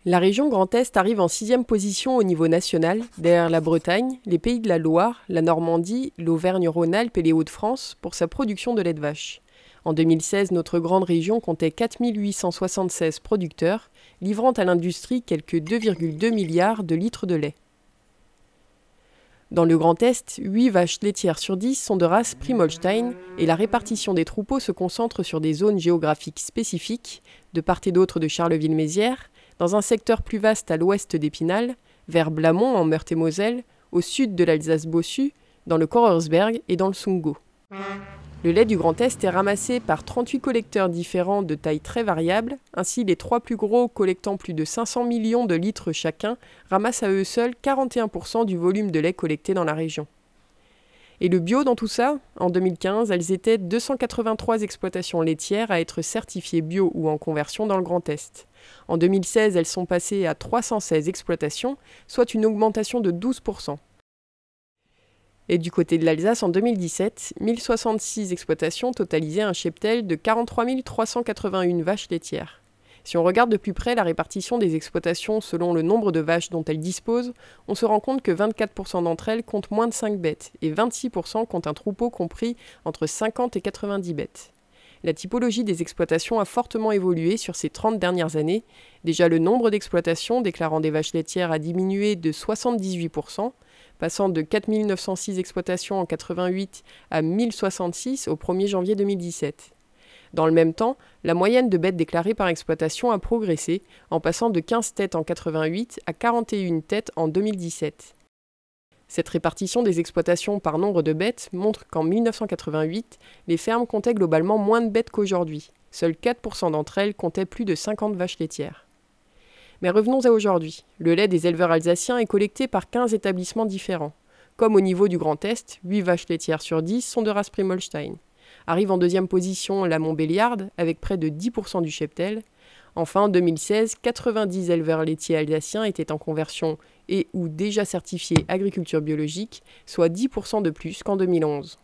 La région Grand Est arrive en 6e position au niveau national, derrière la Bretagne, les Pays de la Loire, la Normandie, l'Auvergne-Rhône-Alpes et les Hauts-de-France pour sa production de lait de vache. En 2016, notre grande région comptait 4 876 producteurs, livrant à l'industrie quelques 2,2 milliards de litres de lait. Dans le Grand Est, 8 vaches laitières sur 10 sont de race Prime-Holstein et la répartition des troupeaux se concentre sur des zones géographiques spécifiques, de part et d'autre de Charleville-Mézières, dans un secteur plus vaste à l'ouest d'Épinal, vers Blamont en Meurthe-et-Moselle, au sud de l'Alsace-Bossu, dans le Korersberg et dans le Sundgau. Le lait du Grand Est est ramassé par 38 collecteurs différents de taille très variable. Ainsi, les 3 plus gros, collectant plus de 500 millions de litres chacun, ramassent à eux seuls 41% du volume de lait collecté dans la région. Et le bio dans tout ça? En 2015, elles étaient 283 exploitations laitières à être certifiées bio ou en conversion dans le Grand Est. En 2016, elles sont passées à 316 exploitations, soit une augmentation de 12%. Et du côté de l'Alsace, en 2017, 1066 exploitations totalisaient un cheptel de 43 381 vaches laitières. Si on regarde de plus près la répartition des exploitations selon le nombre de vaches dont elles disposent, on se rend compte que 24% d'entre elles comptent moins de 5 bêtes et 26% comptent un troupeau compris entre 50 et 90 bêtes. La typologie des exploitations a fortement évolué sur ces 30 dernières années. Déjà, le nombre d'exploitations déclarant des vaches laitières a diminué de 78%, passant de 4 906 exploitations en 1988 à 1066 au 1er janvier 2017. Dans le même temps, la moyenne de bêtes déclarées par exploitation a progressé, en passant de 15 têtes en 1988 à 41 têtes en 2017. Cette répartition des exploitations par nombre de bêtes montre qu'en 1988, les fermes comptaient globalement moins de bêtes qu'aujourd'hui. Seuls 4% d'entre elles comptaient plus de 50 vaches laitières. Mais revenons à aujourd'hui. Le lait des éleveurs alsaciens est collecté par 15 établissements différents. Comme au niveau du Grand Est, 8 vaches laitières sur 10 sont de race Prime-Holstein. Arrive en deuxième position la Montbéliarde, avec près de 10% du cheptel. Enfin, en 2016, 90 éleveurs laitiers alsaciens étaient en conversion et ou déjà certifiés agriculture biologique, soit 10% de plus qu'en 2011.